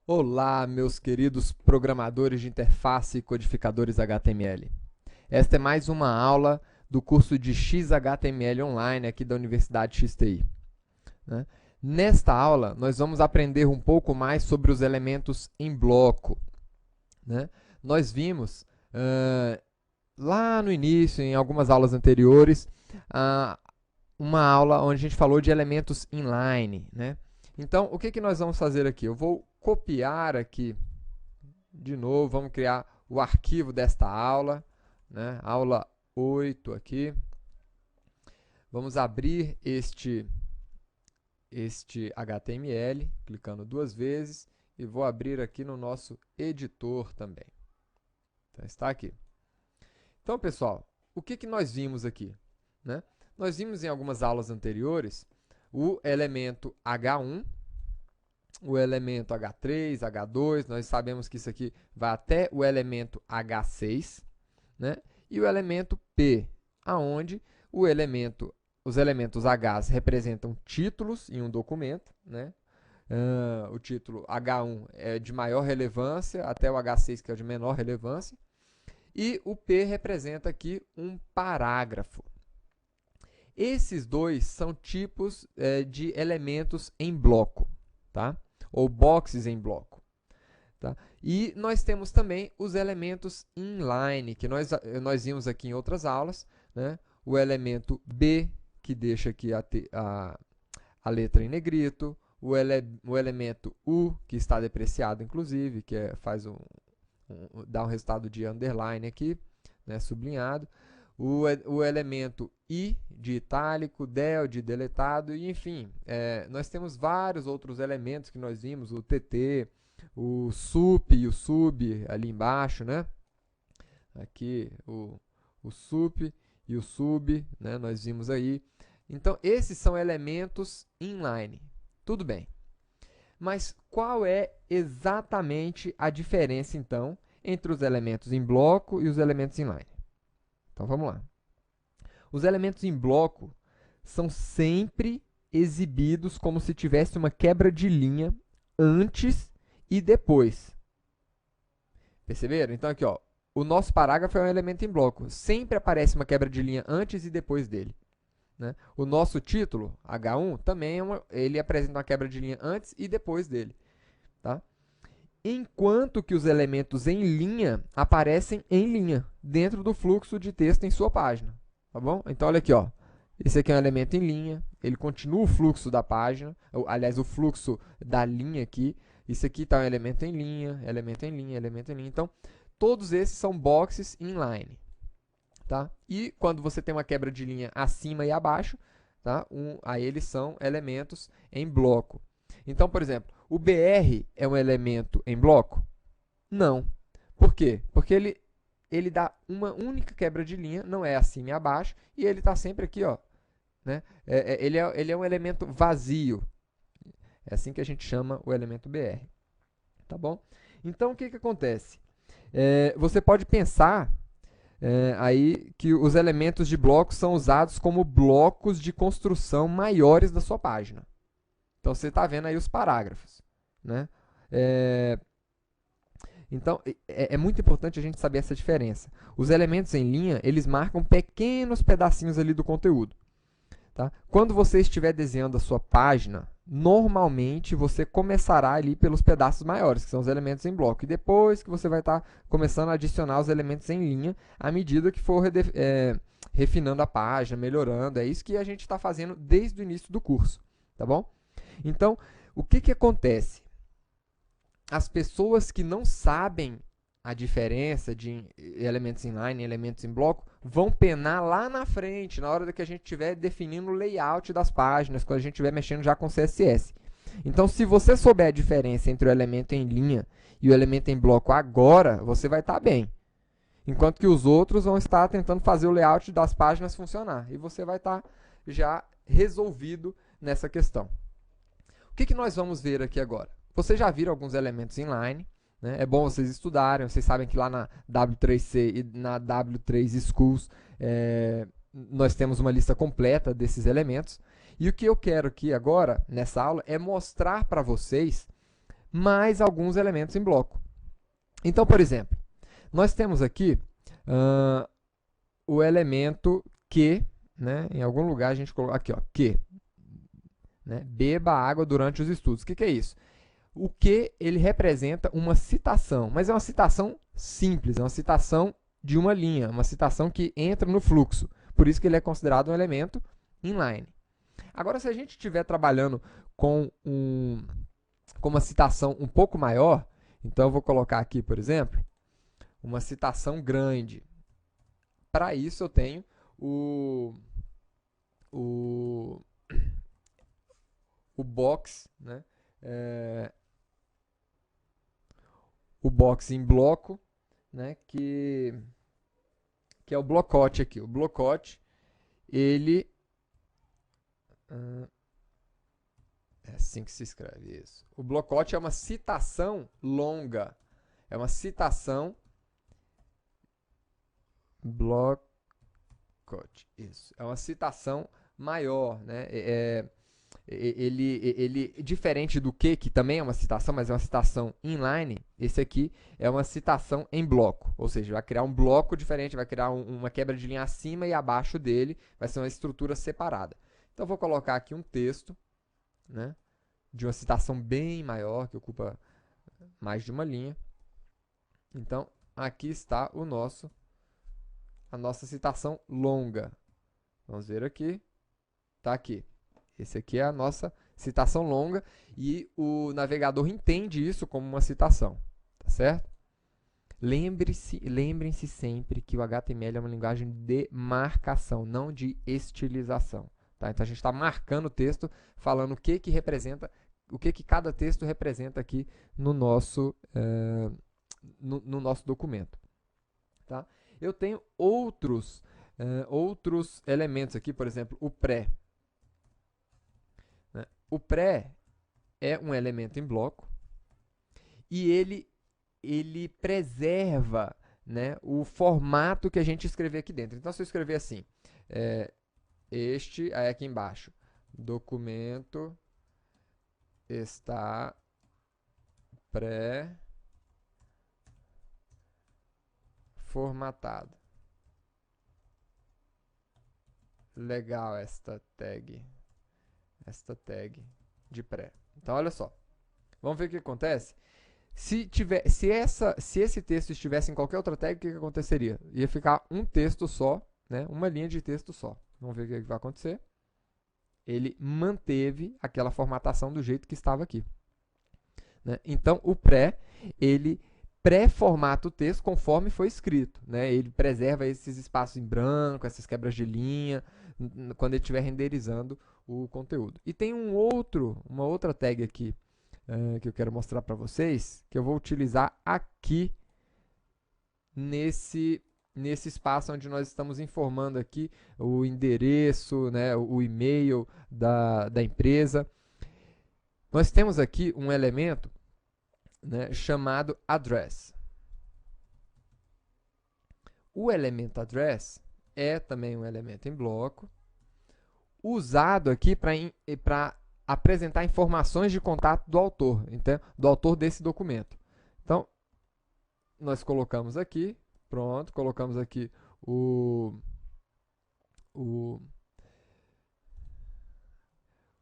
Olá, meus queridos programadores de interface e codificadores HTML. Esta é mais uma aula do curso de XHTML Online aqui da Universidade XTI. Né? Nesta aula, nós vamos aprender um pouco mais sobre os elementos em bloco. Né? Nós vimos lá no início, em algumas aulas anteriores, uma aula onde a gente falou de elementos inline. Né? Então, o que nós vamos fazer aqui? Eu vou copiar aqui, de novo, vamos criar o arquivo desta aula, né? Aula 8 aqui. Vamos abrir este HTML, clicando duas vezes, e vou abrir aqui no nosso editor também. Então, está aqui. Então, pessoal, o que nós vimos aqui? Né? Nós vimos em algumas aulas anteriores o elemento H1, o elemento H3, H2, nós sabemos que isso aqui vai até o elemento H6, né? E o elemento P, aonde os elementos Hs representam títulos em um documento, né? O título H1 é de maior relevância, até o H6 que é de menor relevância, e o P representa aqui um parágrafo. Esses dois são tipos de elementos em bloco, tá? Ou boxes em bloco. Tá? E nós temos também os elementos inline, que nós vimos aqui em outras aulas, né? O elemento B, que deixa aqui a letra em negrito, o elemento U, que está depreciado, inclusive, que dá um resultado de underline aqui, né? Sublinhado. O elemento I de itálico, del de deletado, e enfim, nós temos vários outros elementos que nós vimos, o TT, o sup e o sub ali embaixo, né? Aqui o sup e o sub, né? Nós vimos aí. Então, esses são elementos inline. Tudo bem. Mas qual é exatamente a diferença, então, entre os elementos em bloco e os elementos inline? Então, vamos lá. Os elementos em bloco são sempre exibidos como se tivesse uma quebra de linha antes e depois. Perceberam? Então, aqui, ó, o nosso parágrafo é um elemento em bloco. Sempre aparece uma quebra de linha antes e depois dele. Né? O nosso título, H1, também ele apresenta uma quebra de linha antes e depois dele. Tá? Enquanto que os elementos em linha aparecem em linha, dentro do fluxo de texto em sua página. Tá bom? Então, olha aqui, ó. Esse aqui é um elemento em linha, ele continua o fluxo da página, aliás, o fluxo da linha aqui. Isso aqui está um elemento em linha, elemento em linha, elemento em linha. Então, todos esses são boxes inline. Tá? E quando você tem uma quebra de linha acima e abaixo, tá? Aí eles são elementos em bloco. Então, por exemplo, o BR é um elemento em bloco? Não. Por quê? Porque ele dá uma única quebra de linha, não é acima e abaixo, e ele está sempre aqui, ó, né? Ele é um elemento vazio. É assim que a gente chama o elemento BR. Tá bom? Então, o que acontece? Você pode pensar aí que os elementos de bloco são usados como blocos de construção maiores da sua página. Então, você está vendo aí os parágrafos. Né? Então, é muito importante a gente saber essa diferença. Os elementos em linha, eles marcam pequenos pedacinhos ali do conteúdo. Tá? Quando você estiver desenhando a sua página, normalmente você começará ali pelos pedaços maiores, que são os elementos em bloco. E depois que você vai estar começando a adicionar os elementos em linha, à medida que for refinando a página, melhorando. É isso que a gente está fazendo desde o início do curso. Tá bom? Então, o que acontece? As pessoas que não sabem a diferença de elementos inline e elementos em bloco vão penar lá na frente, na hora que a gente estiver definindo o layout das páginas, quando a gente estiver mexendo já com CSS. Então, se você souber a diferença entre o elemento em linha e o elemento em bloco agora, você vai estar bem. Enquanto que os outros vão estar tentando fazer o layout das páginas funcionar. E você vai estar já resolvido nessa questão. O que nós vamos ver aqui agora? Vocês já viram alguns elementos inline, né? É bom vocês estudarem, vocês sabem que lá na W3C e na W3 Schools nós temos uma lista completa desses elementos. E o que eu quero aqui agora, nessa aula, é mostrar para vocês mais alguns elementos em bloco. Então, por exemplo, nós temos aqui o elemento que, né, em algum lugar a gente colocou aqui, ó, que, né, beba água durante os estudos. O que é isso? O que ele representa uma citação, mas é uma citação simples, é uma citação de uma linha, uma citação que entra no fluxo. Por isso que ele é considerado um elemento inline. Agora, se a gente estiver trabalhando com uma citação um pouco maior, então eu vou colocar aqui, por exemplo, uma citação grande. Para isso eu tenho o box, né? O box em bloco, né? Que é o blocote aqui. O blocote, ele... é assim que se escreve isso. O blocote é uma citação longa. É uma citação... Blocote, isso. É uma citação maior, né? Ele diferente do que também é uma citação, mas é uma citação inline, esse aqui é uma citação em bloco, ou seja, vai criar um bloco diferente, vai criar uma quebra de linha acima e abaixo dele, vai ser uma estrutura separada. Então, eu vou colocar aqui um texto, né, de uma citação bem maior, que ocupa mais de uma linha. Então, aqui está a nossa citação longa. Vamos ver aqui. Está aqui. Esse aqui é a nossa citação longa e o navegador entende isso como uma citação, tá certo? Lembrem-se sempre que o HTML é uma linguagem de marcação, não de estilização. Tá? Então a gente está marcando o texto, falando o que representa, o que cada texto representa aqui no nosso, no nosso documento. Tá? Eu tenho outros elementos aqui, por exemplo, o pré. O pré é um elemento em bloco e ele preserva, né, o formato que a gente escrever aqui dentro. Então, se eu escrever assim, aí aqui embaixo, documento está pré-formatado. Legal esta tag de pré. Então, olha só. Vamos ver o que acontece. Se esse texto estivesse em qualquer outra tag, o que aconteceria? Ia ficar um texto só, né? Uma linha de texto só. Vamos ver o que vai acontecer. Ele manteve aquela formatação do jeito que estava aqui. Né? Então, o pré, ele pré-formata o texto conforme foi escrito. Né? Ele preserva esses espaços em branco, essas quebras de linha, quando ele estiver renderizando o conteúdo. E tem uma outra tag aqui que eu quero mostrar para vocês, que eu vou utilizar aqui nesse espaço onde nós estamos informando aqui o endereço, né, o e-mail da empresa. Nós temos aqui um elemento, né, chamado address. O elemento address é também um elemento em bloco, usado aqui para apresentar informações de contato do autor, então, do autor desse documento. Então, nós colocamos aqui, pronto, colocamos aqui o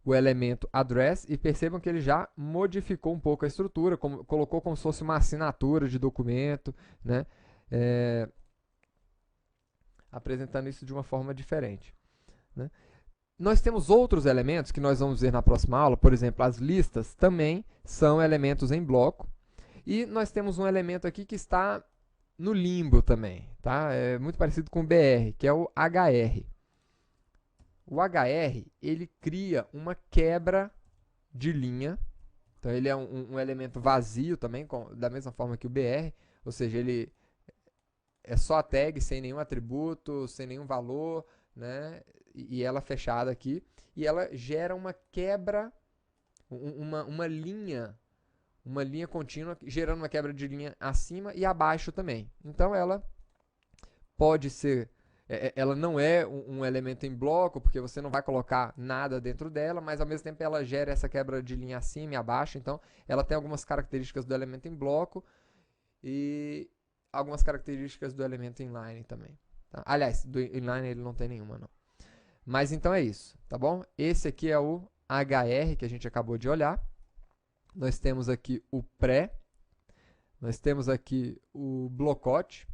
elemento address e percebam que ele já modificou um pouco a estrutura, colocou como se fosse uma assinatura de documento, né? Apresentando isso de uma forma diferente. Né? Nós temos outros elementos que nós vamos ver na próxima aula, por exemplo, as listas também são elementos em bloco. E nós temos um elemento aqui que está no limbo também, tá? É muito parecido com o BR, que é o HR. O HR, ele cria uma quebra de linha, então ele é um elemento vazio também, da mesma forma que o BR, ou seja, ele é só a tag, sem nenhum atributo, sem nenhum valor, né? E ela fechada aqui, e ela gera uma quebra, uma linha contínua, gerando uma quebra de linha acima e abaixo também. Então, ela pode ser ela não é um elemento em bloco, porque você não vai colocar nada dentro dela, mas ao mesmo tempo ela gera essa quebra de linha acima e abaixo, então ela tem algumas características do elemento em bloco e algumas características do elemento inline também. Tá? Aliás, do inline ele não tem nenhuma, não. Mas então é isso, tá bom? Esse aqui é o HR que a gente acabou de olhar. Nós temos aqui o pré, nós temos aqui o blocote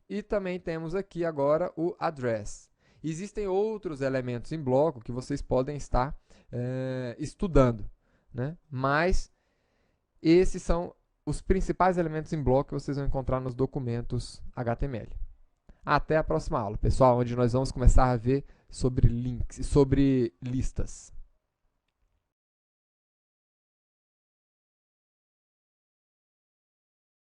e também temos aqui agora o address. Existem outros elementos em bloco que vocês podem estar estudando, né? Mas esses são os principais elementos em bloco que vocês vão encontrar nos documentos HTML. Até a próxima aula, pessoal, onde nós vamos começar a ver sobre links, sobre listas.